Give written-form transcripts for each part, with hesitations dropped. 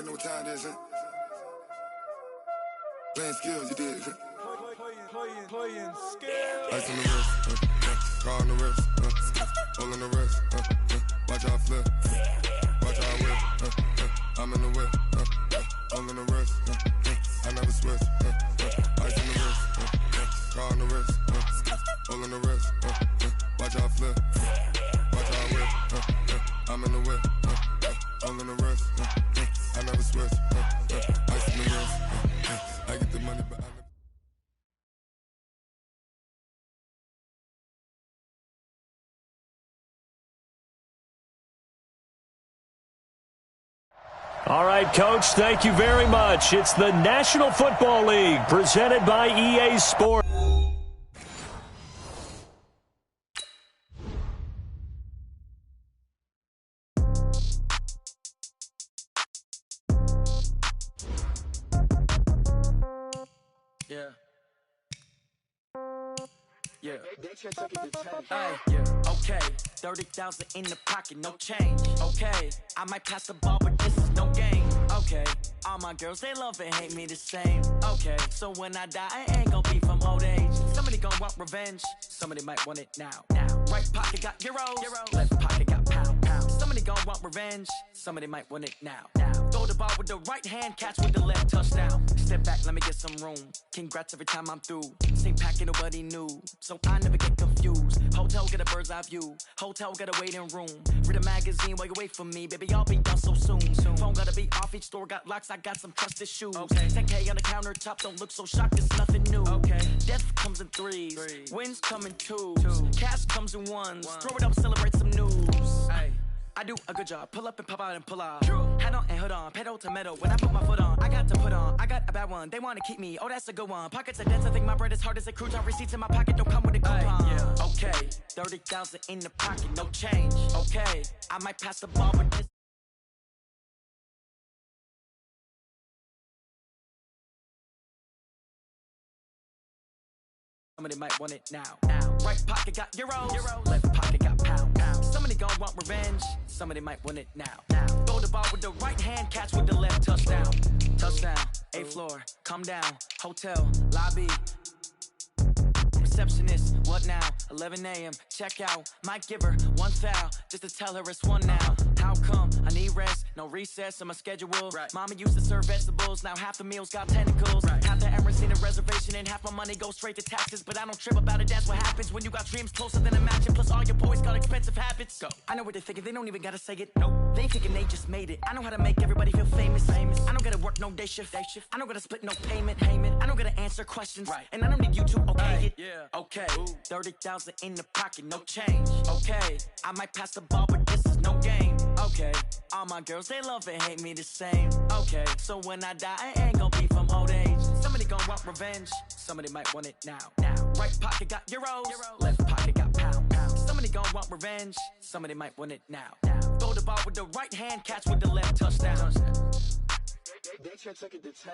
already know what time it is, huh? Playing skills, you did. Playing skills. Ice on the wrist, car on the wrist, hole in the wrist, watch how I flip, watch how I whip, I'm in the whip, hole in the wrist, I never switch, ice on the wrist, car on the wrist, hole in the wrist, watch how I flip, watch how I whip, I'm in the whip, hole in the wrist, I never switch, ice on the wrist, I get the money but I never. All right, Coach, thank you very much. It's the National Football League presented by EA Sports. Yeah. Yeah. Okay. 30,000 in the pocket, no change. Okay. I might pass the ball, but this is no game. Okay. All my girls, they love and hate me the same. Okay. So when I die, I ain't gonna be from old age. Somebody gonna want revenge. Somebody might want it now. Right pocket got euros. Left pocket got pound. Somebody gonna want revenge. Somebody might want it now. Throw the ball with the right hand, catch with the left, touchdown. Step back, let me get some room. Congrats every time I'm through. Same packet, nobody knew. So I never get confused. Hotel get a bird's eye view. Hotel get a waiting room. Read a magazine while you wait for me. Baby, I'll be done so soon. Phone gotta be off, each store got locks. I got some trusted shoes. 10K on the countertop, don't look so shocked, it's nothing new. Death comes in threes. Wins come in twos. Cash comes in ones. Throw it up, celebrate some news. I do a good job. Pull up and pop out and pull out. Head on and hood on. Pedal to metal. When I put my foot on, I got to put on. I got a bad one. They want to keep me. Oh, that's a good one. Pockets are dense. I think my bread is hard as a crouton. Receipts in my pocket don't come with a coupon. Okay. 30,000 in the pocket. No change. Okay. I might pass the ball, but this. Somebody might want it now. Right pocket got euros. Left pocket got pound. Somebody gon' want revenge. Somebody might want it now. Throw the ball with the right hand, catch with the left, touchdown. Touchdown, 8th floor, come down. Hotel, lobby. Receptionist, what now? 11 a.m., check out. Might give her one foul, just to tell her it's one now. How come? I need rest, no recess in my schedule. Mama used to serve vegetables, now half the meals got tentacles. Half the Emirates need a reservation and half my money goes straight to taxes. But I don't trip about it, that's what happens when you got dreams closer than imagine. Plus all your boys got expensive habits. Go. I know what they're thinking, they don't even gotta say it. Nope. They thinking they just made it. I know how to make everybody feel famous. I don't gotta work no day shift. I don't gotta split no payment. I don't gotta answer questions. And I don't need you to okay it. Okay, 30,000 in the pocket, no change. Okay, I might pass the ball, but this is no game. Okay, all my girls, they love and hate me the same. Okay, so when I die, I ain't gonna be from old age. Somebody gon' want revenge. Somebody might want it now. Right pocket got euros. Left pocket got pound. Somebody gon' want revenge. Somebody might want it now. Throw the ball with the right hand, catch with the left, touchdown. They can't take it to 10.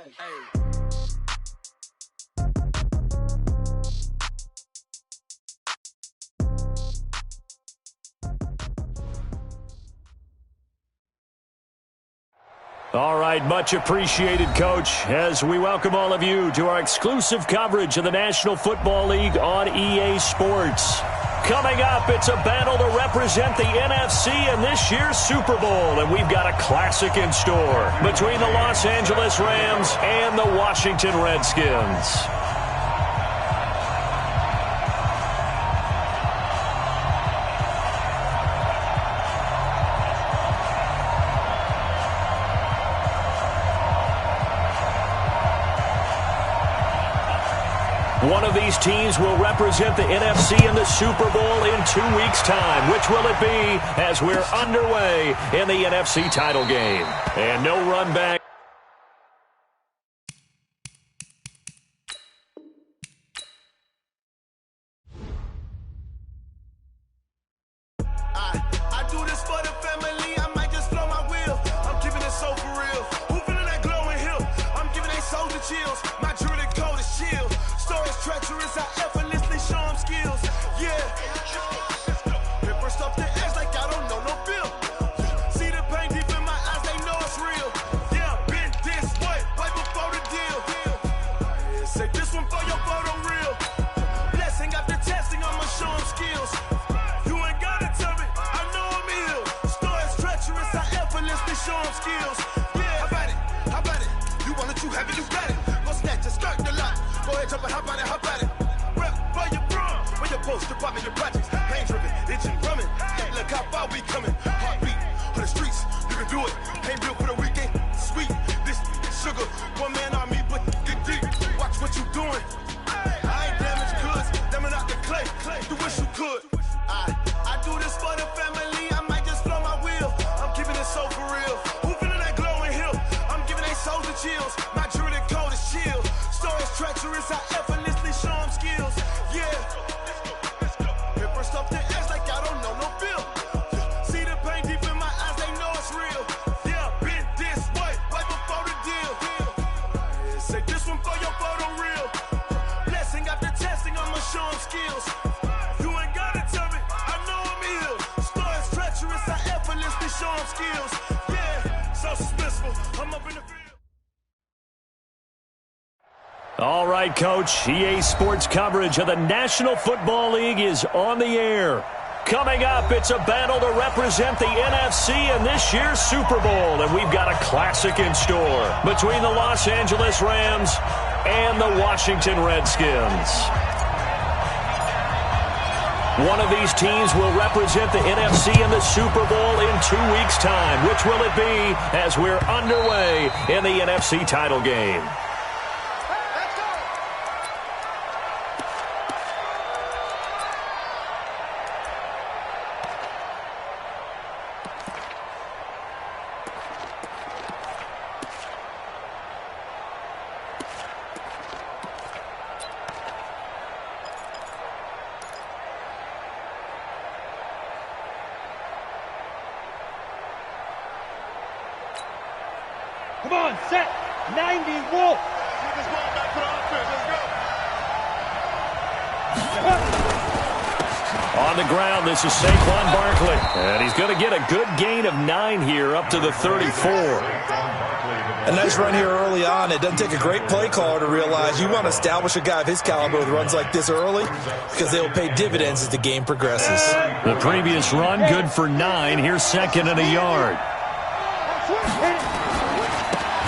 All right, much appreciated, Coach, as we welcome all of you to our exclusive coverage of the National Football League on EA Sports. Coming up, it's a battle to represent the NFC in this year's Super Bowl, and we've got a classic in store between the Los Angeles Rams and the Washington Redskins. One of these teams will represent the NFC in the Super Bowl in 2 weeks' time. Which will it be as we're underway in the NFC title game? And no run back. I do this for the family. I might just blow my wheel. I'm keeping it so for real. Who feeling that glowing hill? I'm giving they soldier chills. My jewelry coat is chill. Stories treacherous, I effortlessly show them skills. Yeah. Paper stuff the edge like I don't know no bill. See the pain deep in my eyes, they know it's real. Yeah. You want it, you have it, you got it. Go snatch it, skirt the lot. Go ahead, jump it, hop on it, hop at it. Rep, where you from? Where your post, your your projects. Pain driven, itching, drumming. Look how far we coming. Heartbeat on the streets, you can do it. Pain built for the weekend, sweet. This sugar, one man army, but get deep. Watch what you doing. I ain't damaged goods, damn it out the clay. You wish you could. I do this for the family. I might just blow my wheel. I'm keeping it so for real. Who feeling that glowing hill? I'm giving they souls the chills. My jewelry code is chill. Stories treacherous, I effortlessly show them skills. Yeah. Here first off the edge like I don't know no feel. See the pain deep in my eyes, they know it's real. Yeah, been this way, right before the deal. Say this one for your photo real. Blessing after testing, I'ma show them skills. You ain't gotta tell me, I know I'm ill. Stories treacherous, I effortlessly show them skills. Yeah, so suspenseful, I'm up in the field. All right, Coach. EA Sports coverage of the National Football League is on the air. Coming up, it's a battle to represent the NFC in this year's Super Bowl, and we've got a classic in store between the Los Angeles Rams and the Washington Redskins. One of these teams will represent the NFC in the Super Bowl in 2 weeks' time. Which will it be as we're underway in the NFC title game? Come on, set, 90, Wolf. Get this ball back for the offense, let's go. On the ground, this is Saquon Barkley. And he's going to get a good gain of 9 here up to the 34. A nice run here early on. It doesn't take a great play caller to realize you want to establish a guy of his caliber with runs like this early because they will pay dividends as the game progresses. The previous run, good for 9. Here's second and a yard.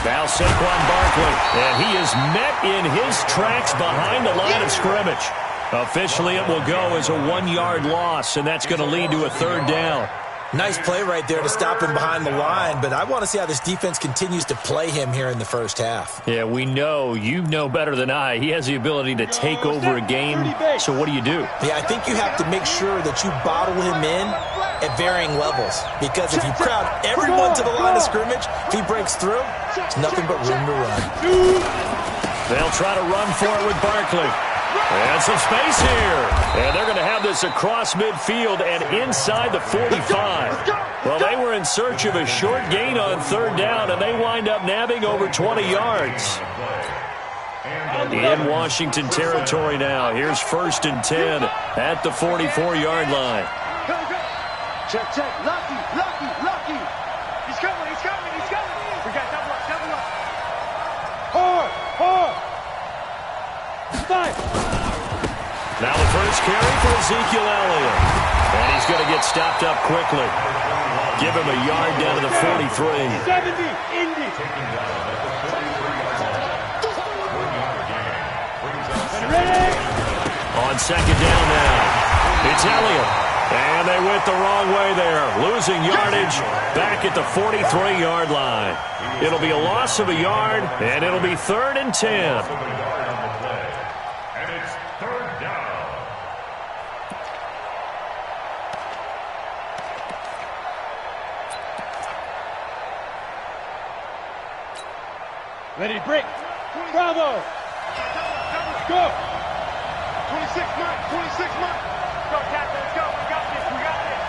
Now Saquon Barkley, and he is met in his tracks behind the line of scrimmage. Officially, it will go as a 1-yard loss, and that's going to lead to a third down. Nice play right there to stop him behind the line, but I want to see how this defense continues to play him here in the first half. Yeah, we know. You know better than I. He has the ability to take over a game, so what do you do? Yeah, I think you have to make sure that you bottle him in at varying levels, because if you crowd everyone to the line of scrimmage, if he breaks through, there's nothing but room to run. They'll try to run for it with Barkley. And some space here. And they're going to have this across midfield and inside the 45. Well, they were in search of a short gain on third down, and they wind up nabbing over 20 yards. In Washington territory now. Here's 1st and 10 at the 44-yard line. Check, check, Lucky. He's coming. We got double up. Hard. 5. Now the first carry for Ezekiel Elliott. And he's going to get stopped up quickly. Give him a yard down to the 43. 70, Indy. Ready? On second down now. It's Elliott. And they went the wrong way there. Losing yardage back at the 43-yard line. It'll be a loss of a yard, and it'll be 3rd and 10. Ready to break. Bravo. Go. 26 Mike. Go, Captain. Let's go. We got this.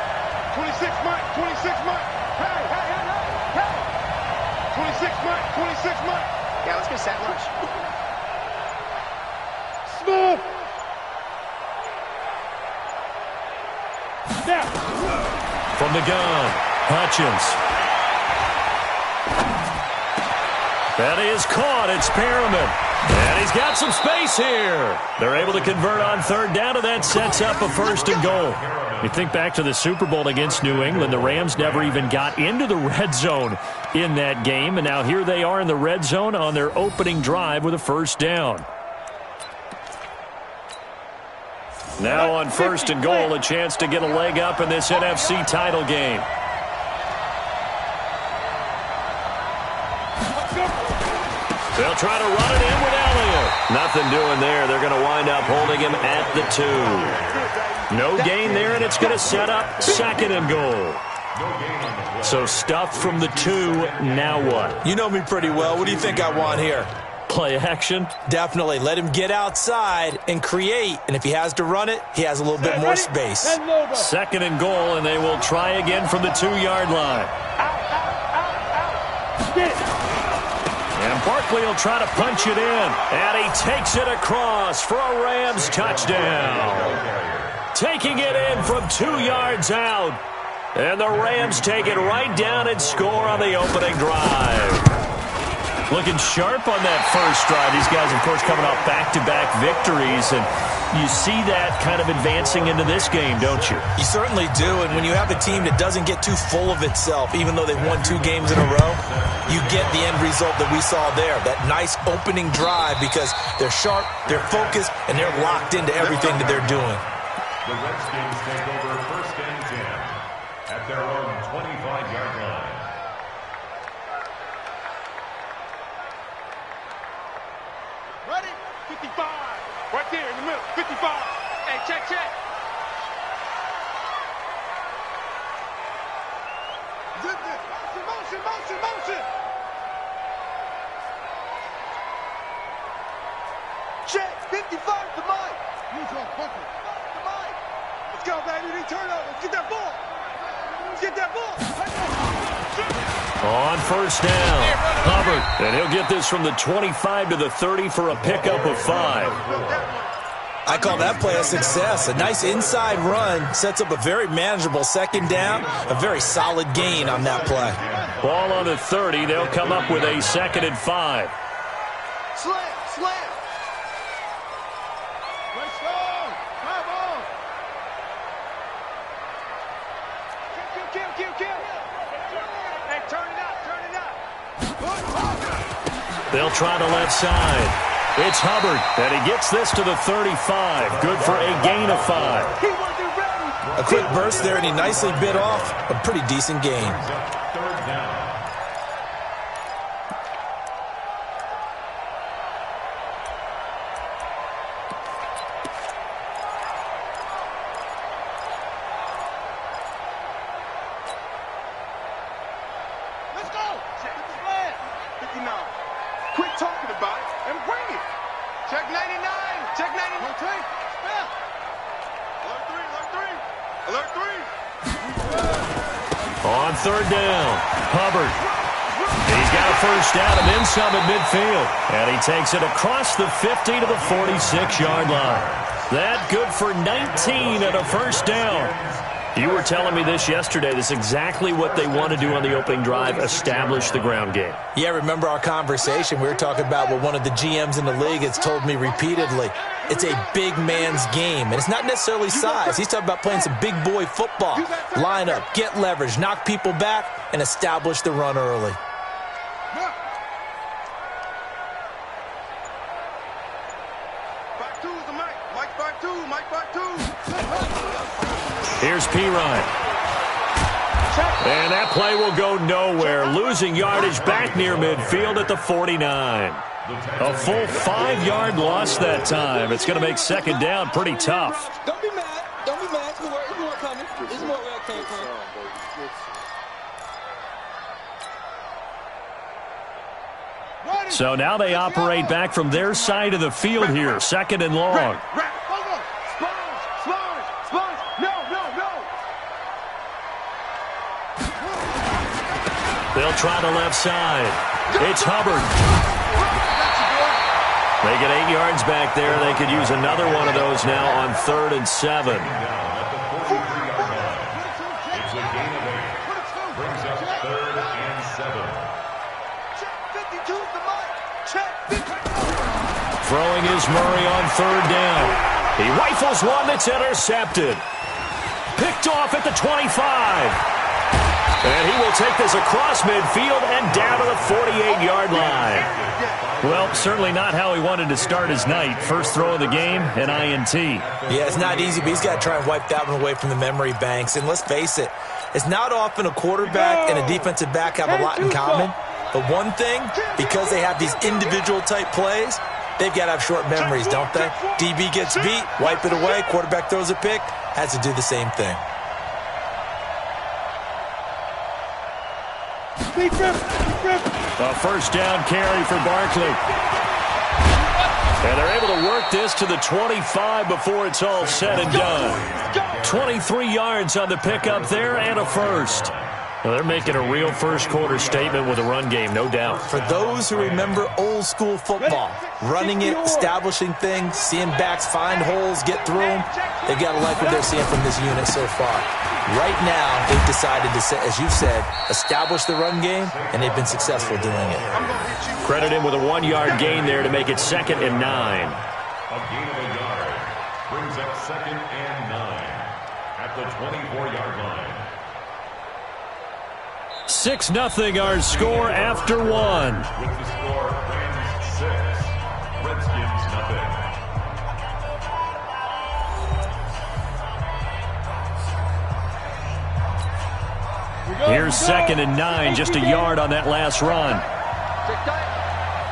26 Mike. Hey. 26 Mike. Yeah, let's go set lunch. Smooth. Snap. From the gun, Hutchins. That is caught. It's Perriman. And he's got some space here. They're able to convert on third down, and that sets up a first and goal. You think back to the Super Bowl against New England, the Rams never even got into the red zone in that game, and now here they are in the red zone on their opening drive with a first down. Now on first and goal, a chance to get a leg up in this NFC title game. They'll try to run it in with Elliott. Nothing doing there. They're going to wind up holding him at the 2. No gain there, and it's going to set up second and goal. So stuffed from the 2. Now what? You know me pretty well. What do you think I want here? Play action? Definitely. Let him get outside and create. And if he has to run it, he has a little bit more space. Second and goal, and they will try again from the 2-yard line. And Barkley will try to punch it in. And he takes it across for a Rams touchdown. Taking it in from 2 yards out. And the Rams take it right down and score on the opening drive. Looking sharp on that first drive. These guys, of course, coming off back-to-back victories. And you see that kind of advancing into this game, don't you? You certainly do. And when you have a team that doesn't get too full of itself, even though they've won 2 games in a row, you get the end result that we saw there. That nice opening drive because they're sharp, they're focused, and they're locked into everything that they're doing. The Redskins take over first and 10 at their own 25-yard line. Ready? 55. Right there in the middle. 55. Hey, check. Motion. Check. 55 to Mike. Use your bucket. To Mike. Let's go, baby. They turn over. Let's get that ball. On first down, Hubbard. And he'll get this from the 25 to the 30 for a pickup of 5. I call that play a success. A nice inside run sets up a very manageable second down. A very solid gain on that play. Ball on the 30. They'll come up with a second and 5. Slam. Let's go. Come on. Kill. Hey, turn it up. They'll try the left side. It's Hubbard, and he gets this to the 35. Good for a gain of 5. A quick burst there, and he nicely bit off a pretty decent gain. Third down. Let's go. Check the flag. 59. Quit talking about it and bring it. Check 99. Check 99. Alert 3. On third down, Hubbard. He's got a first down and then some at midfield. And he takes it across the 50 to the 46-yard line. That good for 19 and a first down. You were telling me this yesterday. This is exactly what they want to do on the opening drive, establish the ground game. Yeah, remember our conversation? We were talking about what one of the GMs in the league has told me repeatedly. It's a big man's game, and it's not necessarily size. He's talking about playing some big boy football. Line up, get leverage, knock people back, and establish the run early. Back 2 is the Mike. Mike back 2. Here's Pirine. And that play will go nowhere. Losing yardage back near midfield at the 49. A full 5-yard loss that time. It's going to make second down pretty tough. Don't be mad. It's more coming. It's more where it came from. So now they operate back from their side of the field here. Second and long. They'll try the left side. It's Hubbard. They get 8 yards back there. They could use another one of those now on 3rd and 7. It's a gain of 8. Brings up 3rd and 7. Check 52 is the Mike. Throwing is Murray on third down. He rifles one that's intercepted. Picked off at the 25. And he will take this across midfield and down to the 48-yard line. Well, certainly not how he wanted to start his night. First throw of the game, an INT. Yeah, it's not easy, but he's got to try and wipe that one away from the memory banks. And let's face it, it's not often a quarterback and a defensive back have a lot in common. But one thing, because they have these individual type plays, they've got to have short memories, don't they? DB gets beat, wipe it away, quarterback throws a pick, has to do the same thing. A first down carry for Barkley. And they're able to work this to the 25 before it's all said and done. 23 yards on the pickup there and a first. Well, they're making a real first-quarter statement with a run game, no doubt. For those who remember old-school football, running it, establishing things, seeing backs find holes, get through them, they've got to like what they're seeing from this unit so far. Right now, they've decided to, as you said, establish the run game, and they've been successful doing it. Credit him with a 1-yard gain there to make it 2nd and 9. A gain of a yard brings up 2nd and 9 at the 24-yard line. 6-0 our score after one. With the score, Rams 6, Redskins nothing. Here's 2nd and 9, just a yard on that last run.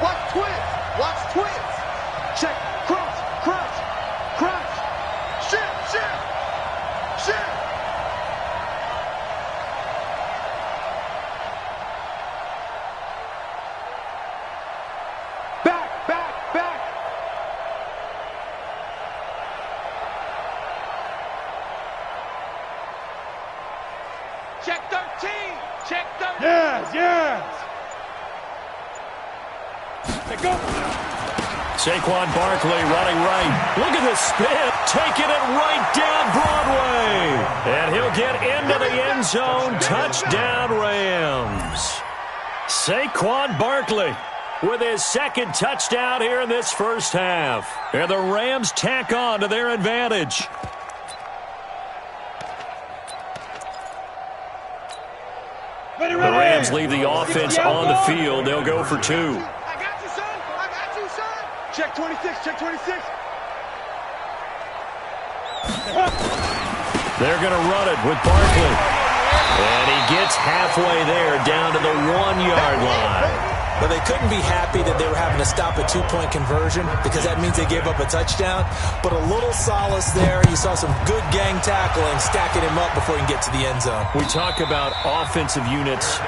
Watch twist. Watch twist. Check. Cross. Cross. Cross. Shift. Shift. Shift. Back. Back. Back. Check 13. Check 13. Yes. Yes. Go. Saquon Barkley running right. Look at the spin. Taking it right down Broadway. And he'll get into the end zone. Touchdown Rams. Saquon Barkley with his 2nd touchdown here in this first half. And the Rams tack on to their advantage. The Rams leave the offense on the field. They'll go for 2. Check 26, check 26. They're going to run it with Barkley. And he gets halfway there down to the 1-yard line. Well, they couldn't be happy that they were having to stop a 2-point conversion because that means they gave up a touchdown. But a little solace there. You saw some good gang tackling, stacking him up before he can get to the end zone. We talk about offensive units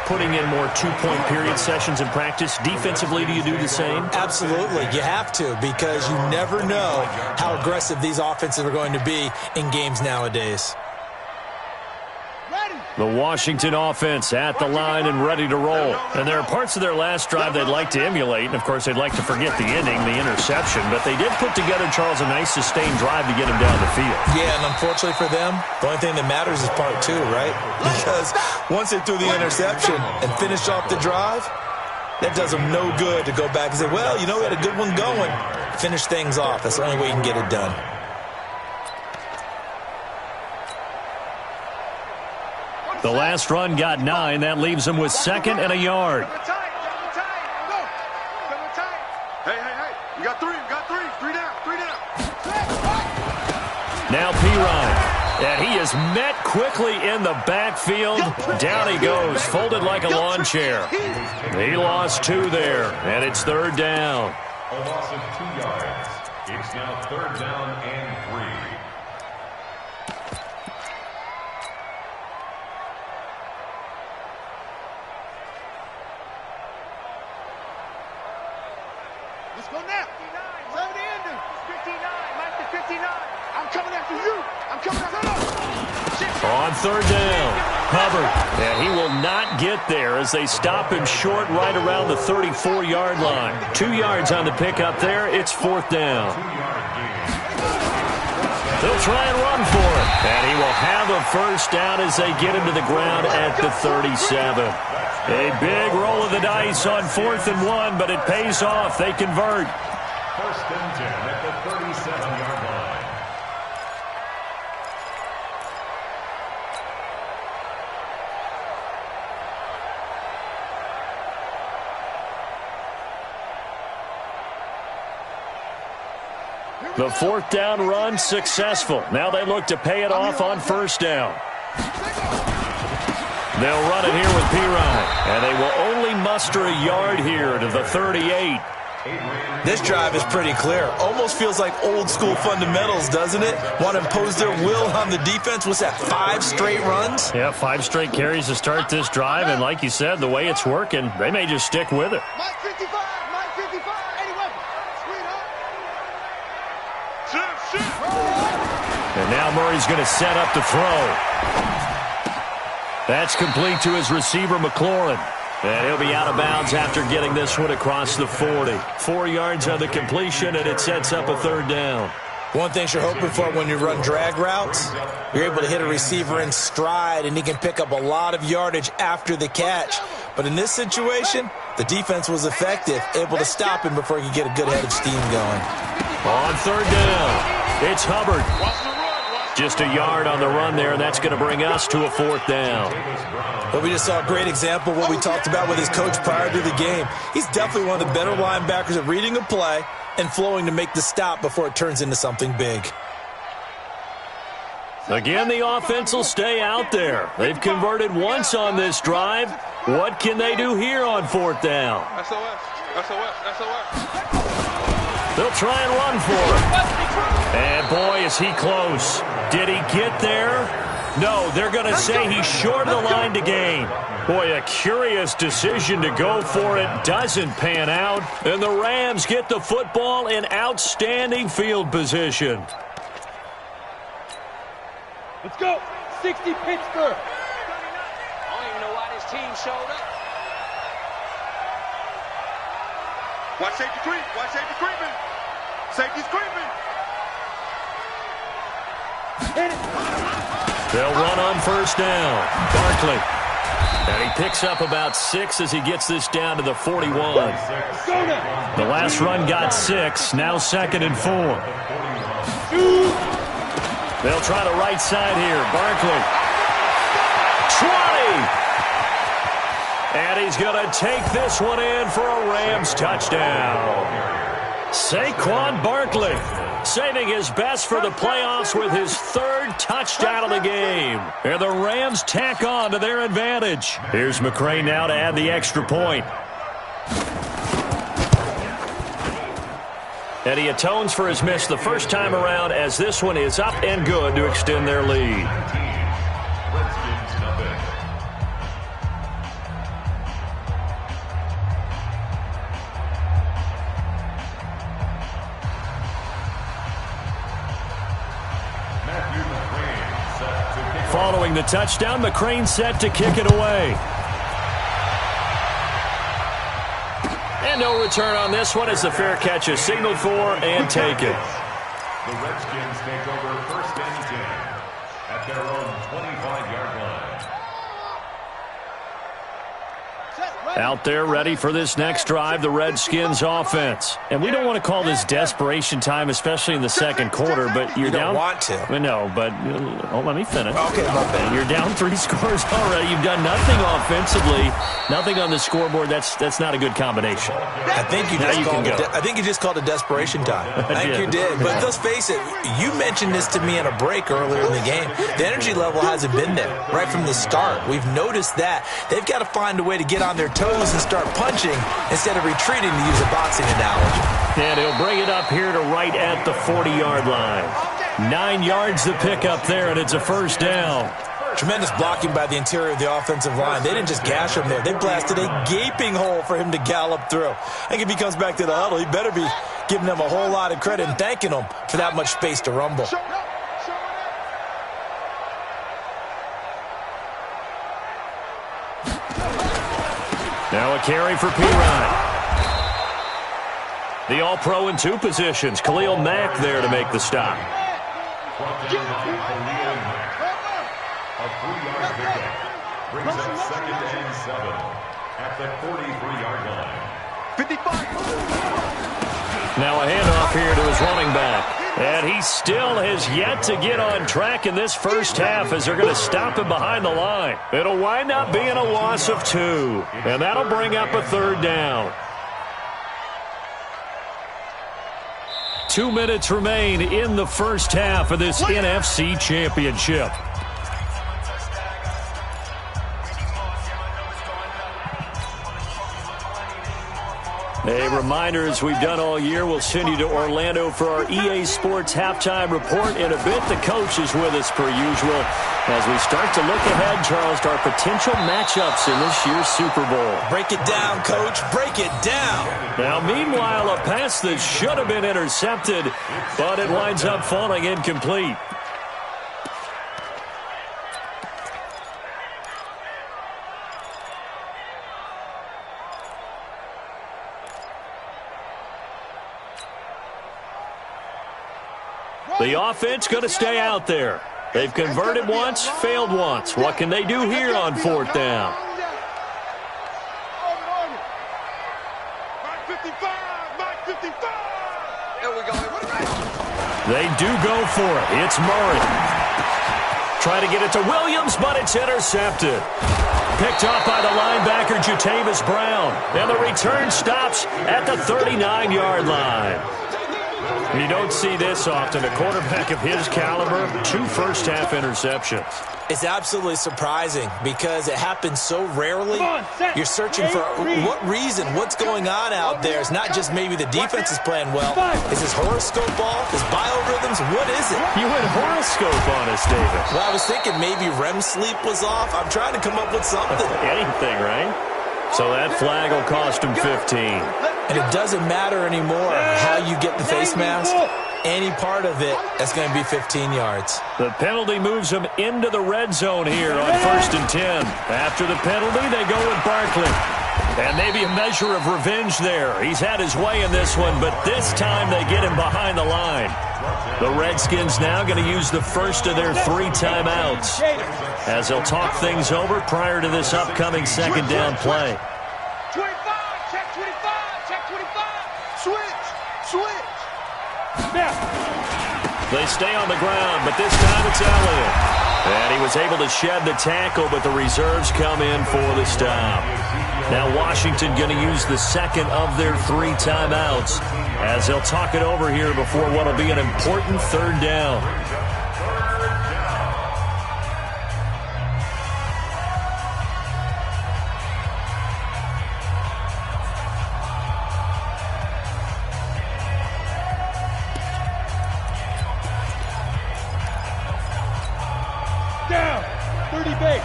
putting in more 2-point period sessions in practice. Defensively, do you do the same? Absolutely. You have to because you never know how aggressive these offenses are going to be in games nowadays. The Washington offense at the line and ready to roll. And there are parts of their last drive they'd like to emulate. And, of course, they'd like to forget the ending, the interception. But they did put together, Charles, a nice sustained drive to get him down the field. Yeah, and unfortunately for them, the only thing that matters is part 2, right? Because once they threw the interception and finished off the drive, that does them no good to go back and say, well, you know, we had a good one going. Finish things off. That's the only way you can get it done. The last run got 9. That leaves them with 2nd and a yard. Hey, you got 3, you got 3. 3 down, 3 down. Now Pirine. And he is met quickly in the backfield. Down he goes, folded like a lawn chair. He lost 2 there, and it's 3rd down. A loss of 2 yards. It's now 3rd down and 3. Let's go now. 79. 59. Mike to 59. I'm coming after you. I'm coming after you. On 3rd down, Hubbard. And he will not get there as they stop him short right around the 34-yard line. 2 yards on the pickup there. It's 4th down. 2-yard gain. They'll try and run for it. And he will have a first down as they get him to the ground at the 37. A big roll of the dice on 4th and 1, but it pays off. They convert. First and 10 at the 37-yard line. The 4th down run successful. Now they look to pay it off on 1st down. They'll run it here with Pirine, and they will only muster a yard here to the 38. This drive is pretty clear. Almost feels like old school fundamentals, doesn't it? Want to impose their will on the defense. What's that, 5 straight runs? Yeah, 5 straight carries to start this drive, and like you said, the way it's working, they may just stick with it. Mike 55, Mike 55, any weapon. Sweetheart. And now Murray's going to set up to throw. That's complete to his receiver, McLaurin. And he'll be out of bounds after getting this one across the 40. 4 yards on the completion, and it sets up a 3rd down. One thing you're hoping for when you run drag routes, you're able to hit a receiver in stride, and he can pick up a lot of yardage after the catch. But in this situation, the defense was effective, able to stop him before he could get a good head of steam going. On 3rd down, it's Hubbard. Just a yard on the run there, and that's going to bring us to a 4th down. But we just saw a great example of what we talked about with his coach prior to the game. He's definitely one of the better linebackers at reading a play and flowing to make the stop before it turns into something big. Again, the offense will stay out there. They've converted once on this drive. What can they do here on 4th down? They'll try and run for it. And boy, is he close. Did he get there? No, they're going to say he's short of the line to gain. Boy, a curious decision to go for it. Doesn't pan out. And the Rams get the football in outstanding field position. Let's go. 60 Pittsburgh. I don't even know why this team showed up. Watch safety creep. Watch safety creeping. Safety's creeping. They'll run on 1st down. Barkley. And he picks up about 6 as he gets this down to the 41. The last run got 6. Now 2nd and 4. They'll try the right side here. Barkley. 20. And he's going to take this one in for a Rams touchdown. Saquon Barkley saving his best for the playoffs with his 3rd touchdown of the game. And the Rams tack on to their advantage. Here's McCray now to add the extra point. And he atones for his miss the first time around as this one is up and good to extend their lead. Following the touchdown, McCrane set to kick it away. And no return on this one as the fair catch is signaled for and taken. The Redskins take over 1st and 10 at their own 25-yard line. Out there ready for this next drive, the Redskins offense. And we don't want to call this desperation time, especially in the 2nd quarter, but you're down. You don't want to. No, but let me finish. Okay, my bad. You're down 3 scores already. You've done nothing offensively, nothing on the scoreboard. That's not a good combination. I think you just called it desperation time. I think you did. But let's face it, you mentioned this to me in a break earlier in the game. The energy level hasn't been there right from the start. We've noticed that. They've got to find a way to get on their toes and start punching instead of retreating, to use a boxing analogy. And he'll bring it up here to right at the 40-yard line. 9 yards to pick up there, and it's a 1st down. Tremendous blocking by the interior of the offensive line. They didn't just gash him there. They blasted a gaping hole for him to gallop through. I think if he comes back to the huddle, he better be giving them a whole lot of credit and thanking them for that much space to rumble. Now a carry for Pirine. The All-Pro in 2 positions. Khalil Mack there to make the stop. A 3-yard pickup brings up 2nd and 7 at the 43-yard line. 55. Now a handoff here to his running back. And he still has yet to get on track in this first half as they're going to stop him behind the line. It'll wind up being a loss of 2. And that'll bring up a 3rd down. 2 minutes remain in the first half of this NFC Championship. A reminder, as we've done all year, we'll send you to Orlando for our EA Sports halftime report. In a bit, the coach is with us per usual as we start to look ahead, Charles, to our potential matchups in this year's Super Bowl. Break it down, Coach. Break it down. Now, meanwhile, a pass that should have been intercepted, but it winds up falling incomplete. The offense going to stay out there. They've converted once, failed once. What can they do here on 4th down? They do go for it. It's Murray. Trying to get it to Williams, but it's intercepted. Picked up by the linebacker, Jatavis Brown. And the return stops at the 39-yard line. You don't see this often. A quarterback of his caliber, 2 first-half interceptions. It's absolutely surprising because it happens so rarely. You're searching for what reason, what's going on out there. It's not just maybe the defense is playing well. Is his horoscope off? His biorhythms? What is it? You went horoscope on us, David. Well, I was thinking maybe REM sleep was off. I'm trying to come up with something. Anything, right? So that flag will cost him 15. And it doesn't matter anymore how you get the face mask. Any part of it, that's going to be 15 yards. The penalty moves him into the red zone here on 1st and 10. After the penalty, they go with Barkley. And maybe a measure of revenge there. He's had his way in this one, but this time they get him behind the line. The Redskins now going to use the first of their 3 timeouts as they'll talk things over prior to this upcoming 2nd down play. 25, check 25, check 25. Switch. They stay on the ground, but this time it's Elliott. And he was able to shed the tackle, but the reserves come in for the stop. Now Washington going to use the 2nd of their 3 timeouts as they'll talk it over here before what will be an important 3rd down. Down. 30 base.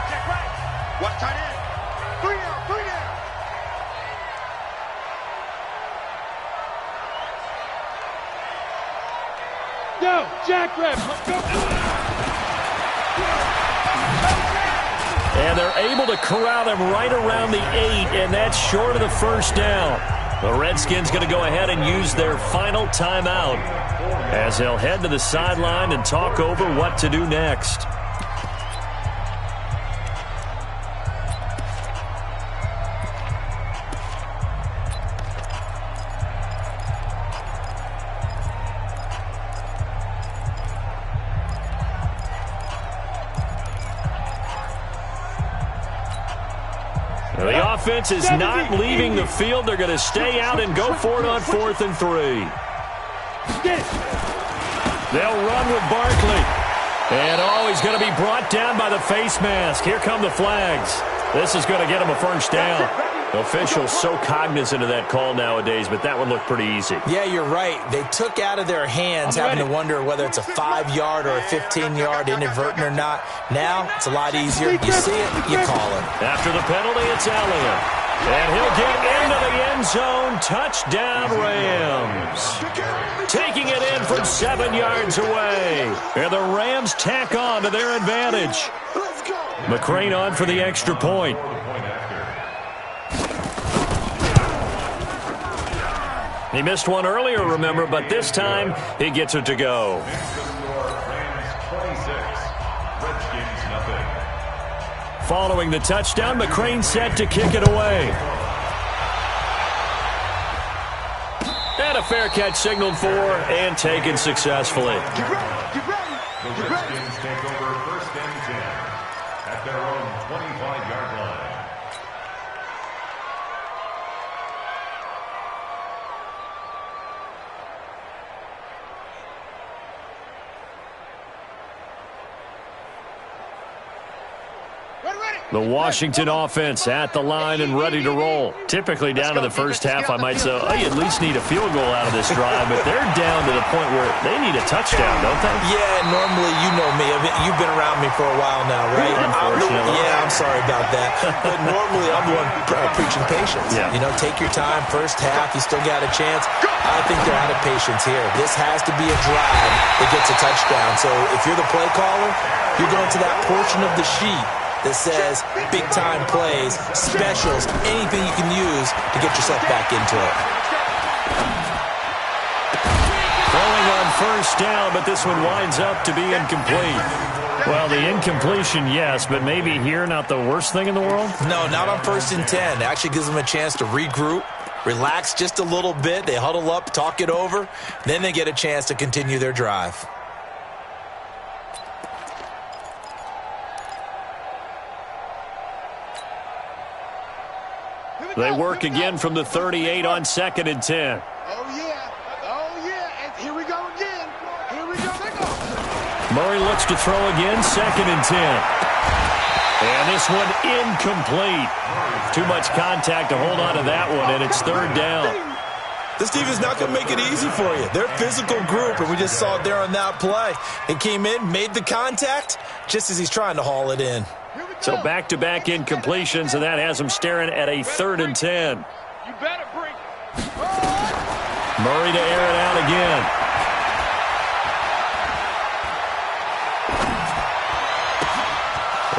Check right. Watch tight end. 3 down. Go, Jack Rep. Let's go. And they're able to corral him right around the 8, and that's short of the 1st down. The Redskins going to go ahead and use their final timeout as they'll head to the sideline and talk over what to do next. The offense is not leaving the field. They're going to stay out and go for it on 4th and 3. They'll run with Barkley. And, he's going to be brought down by the face mask. Here come the flags. This is going to get him a 1st down. Officials so cognizant of that call nowadays, but that one looked pretty easy. Yeah, you're right. They took out of their hands having to wonder whether it's a 5-yard or a 15-yard inadvertent or not. Now, it's a lot easier. You see it, you call it. After the penalty, it's Elliott. And he'll get into the end zone. Touchdown, Rams. Taking it in from 7 yards away. And the Rams tack on to their advantage. McCrane on for the extra point. He missed one earlier, remember, but this time he gets it to go. Rams 26, Redskins nothing. Following the touchdown, McCrane set to kick it away. And a fair catch signaled for and taken successfully. Get ready. Get ready. The Redskins take over first and 10 at their own 25-yard line. The Washington offense at the line and ready to roll. Typically down to the first half, I might say, oh, you at least need a field goal out of this drive, but they're down to the point where they need a touchdown, don't they? Yeah, normally, you know me. You've been around me for a while now, right? Unfortunately. Yeah, I'm sorry about that. But normally, I'm the one preaching patience. Yeah. You know, take your time. First half, you still got a chance. I think they're out of patience here. This has to be a drive that gets a touchdown. So if you're the play caller, you're going to that portion of the sheet that says big-time plays, specials, anything you can use to get yourself back into it. Throwing on first down, but this one winds up to be incomplete. Well, the incompletion, yes, but maybe here not the worst thing in the world? No, not on first and 10. It actually gives them a chance to regroup, relax just a little bit. They huddle up, talk it over. Then they get a chance to continue their drive. They work again from the 38 on 2nd and 10. Oh, yeah. Oh, yeah. And here we go again. Here we go. They go. Murray looks to throw again, 2nd and 10. And this one incomplete. Too much contact to hold on to that one, and it's 3rd down. This defense not going to make it easy for you. They're a physical group, and we just saw it there on that play. It came in, made the contact, just as he's trying to haul it in. So back-to-back incompletions, and that has him staring at a 3rd and 10. You better bring it. Murray to air it out again.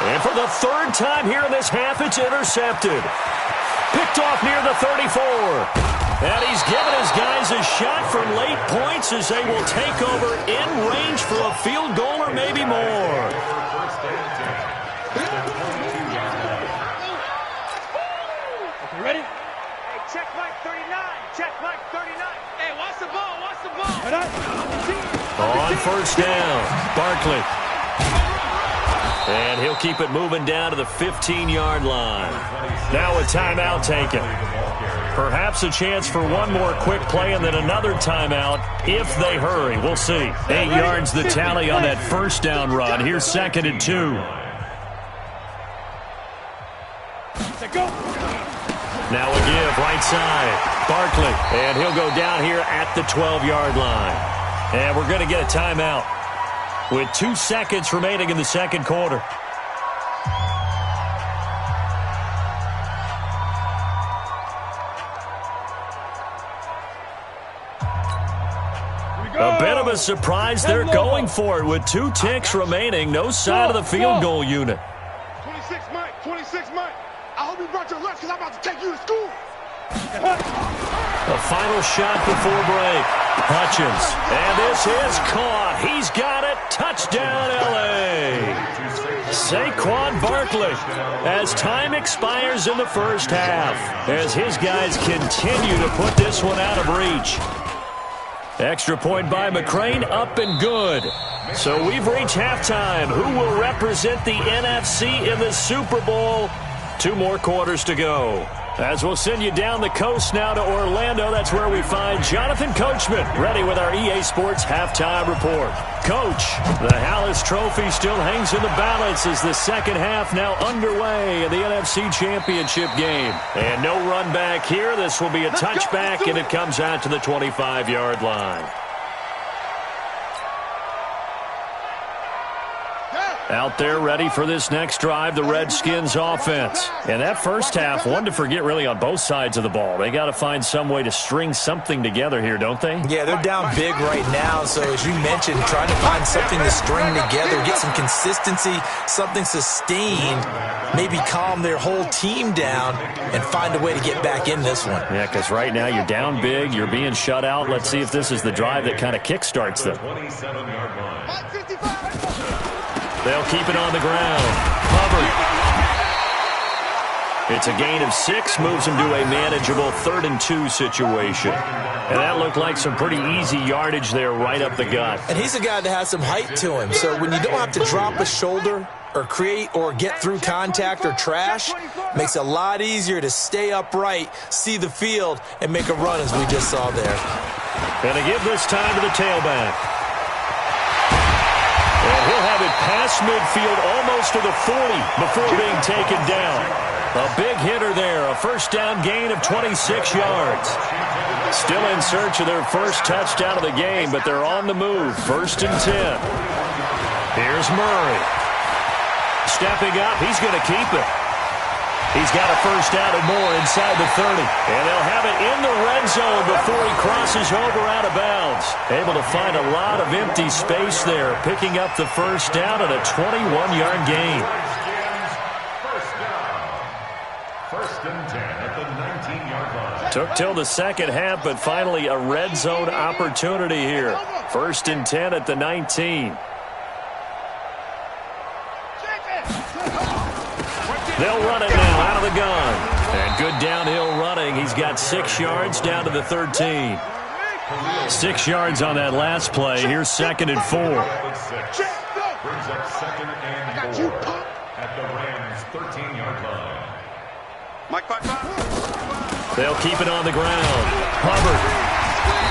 And for the 3rd time here in this half, it's intercepted. Picked off near the 34. And he's given his guys a shot for late points as they will take over in range for a field goal or maybe more. Ready? Hey, check Mike 39. Check Mike 39. Hey, watch the ball. Watch the ball. On first down, Barkley. And he'll keep it moving down to the 15-yard line. Now a timeout taken. Perhaps a chance for one more quick play and then another timeout if they hurry. We'll see. 8 yards the tally on that first down run. Here's 2nd and 2. Go. Now a give, right side. Barkley, and he'll go down here at the 12-yard line. And we're going to get a timeout with 2 seconds remaining in the second quarter. A bit of a surprise. They're going for it with 2 ticks remaining. No sign of the field goal unit. 26 Mike. 26 Mike. I hope you brought your lunch because I'm about to take you to school. A final shot before break. Hutchins. And this is caught. He's got it. Touchdown, L.A. Saquon Barkley as time expires in the first half as his guys continue to put this one out of reach. Extra point by McCrane, up and good. So we've reached halftime. Who will represent the NFC in the Super Bowl? 2 more quarters to go. As we'll send you down the coast now to Orlando, that's where we find Jonathan Coachman, ready with our EA Sports Halftime Report. Coach, the Hallis Trophy still hangs in the balance as the second half now underway in the NFC Championship game. And no run back here. This will be a touchback, and it comes out to the 25-yard line. out there ready for this next drive, the Redskins offense. And that first half, one to forget really on both sides of the ball. They got to find some way to string something together here, don't they? Yeah, they're down big right now. So as you mentioned, trying to find something to string together, get some consistency, something sustained, maybe calm their whole team down and find a way to get back in this one. Yeah, because right now you're down big, you're being shut out. Let's see if this is the drive that kind of kickstarts them. 27-yard line. They'll keep it on the ground. Hubbard. It's a gain of 6, moves them to a manageable 3rd and 2 situation. And that looked like some pretty easy yardage there right up the gut. And he's a guy that has some height to him. So when you don't have to drop a shoulder or create or get through contact or trash, makes it a lot easier to stay upright, see the field, and make a run as we just saw there. And to give this time to the tailback. And he'll have it past midfield almost to the 40 before being taken down. A big hitter there, a first down gain of 26 yards. Still in search of their first touchdown of the game, but they're on the move. 1st and 10. Here's Murray. Stepping up, he's going to keep it. He's got a first down and more inside the 30. And they'll have it in the red zone before he crosses over out of bounds. Able to find a lot of empty space there, picking up the first down and a 21-yard gain. First and 10 at the 19-yard line. Took till the second half, but finally a red zone opportunity here. 1st and 10 at the 19. They'll run it now out of the gun. And good downhill running. He's got 6 yards down to the 13. 6 yards on that last play. Here's 2nd and 4. Brings up 2nd and 4 at the Rams' 13-yard line. They'll keep it on the ground. Hubbard.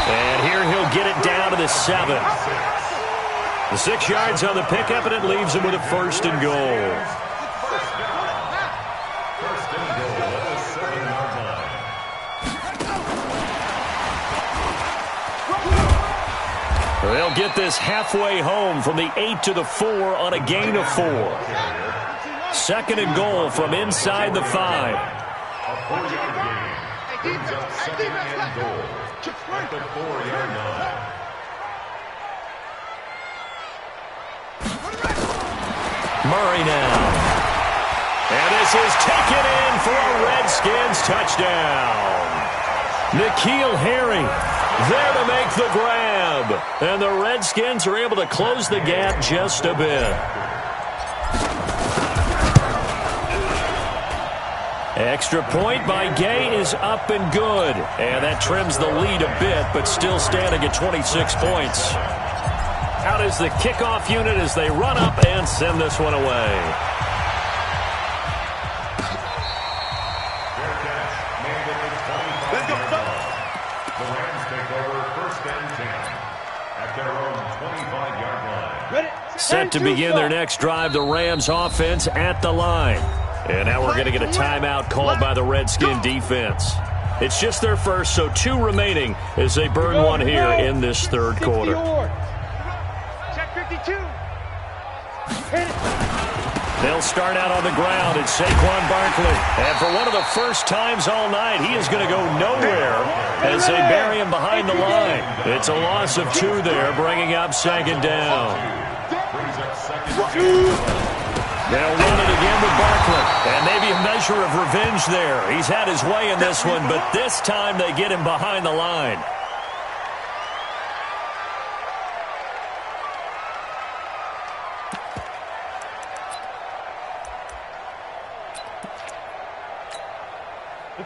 And here he'll get it down to the 7. The 6 yards on the pickup, and it leaves him with a 1st and goal. First and goal at the 7-yard line. They'll get this halfway home from the 8 to the 4 on a gain of 4. 2nd and goal from inside the 5. A 4-yard gain. Brings up 2nd and goal at the 4-yard line. Murray now. And this is taken in for a Redskins touchdown. N'Keal Harry there to make the grab. And the Redskins are able to close the gap just a bit. Extra point by Gay is up and good. And that trims the lead a bit, but still standing at 26 points. Out is the kickoff unit as they run up and send this one away. Fair catch made at the 25-yard line. The Rams take over 1st and 10 at their own 25-yard line. Set to begin their next drive, the Rams offense at the line. And now we're going to get a timeout called by the Redskin defense. It's just their first, so 2 remaining as they burn one here in this 3rd quarter. Check 52. They'll start out on the ground. It's Saquon Barkley. And for one of the first times all night, he is going to go nowhere as they bury him behind the line. It's a loss of 2 there, bringing up 2nd down. Brings up 2nd. They'll run it again with Barkley. And maybe a measure of revenge there. He's had his way in this one, but this time they get him behind the line.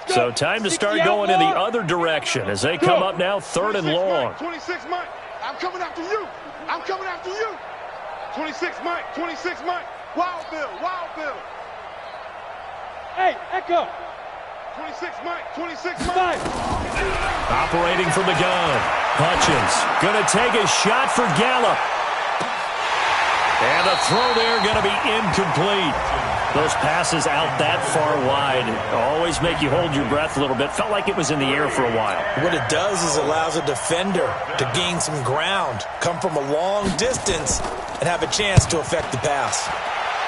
So time to start going in the other direction as they come up now 3rd and long. 26 Mike. I'm coming after you. I'm coming after you. 26 Mike. 26 Mike. Wild Bill. Wild Bill. Hey, Echo. 26 Mike. 26 Mike. Operating from the gun. Hutchins going to take a shot for Gallup. And the throw there going to be incomplete. Those passes out that far wide always make you hold your breath a little bit. Felt like it was in the air for a while. What it does is allows a defender to gain some ground, come from a long distance, and have a chance to affect the pass.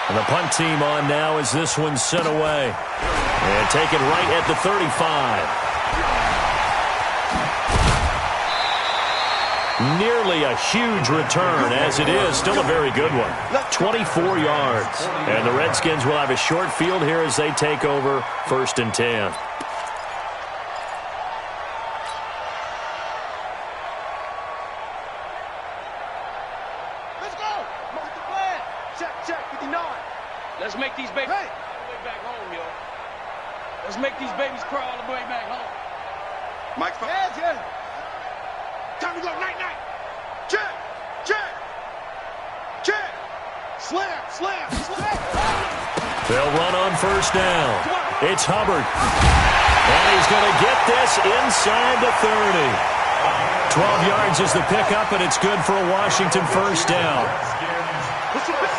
And the punt team on now as this one's sent away. And taken right at the 35. Nearly a huge return, as it is. Still a very good one. 24 yards. And the Redskins will have a short field here as they take over 1st and 10. Let's go. Mark the plan. Check, 59. Let's make these babies crawl all the way back home, yo. Let's make these babies crawl all the way back home. Mike's fine. Yeah. Time to go, night. Check. Slam. They'll run on 1st down. It's Hubbard. And he's going to get this inside the 30. 12 yards is the pickup, and it's good for a Washington 1st down. Push him back.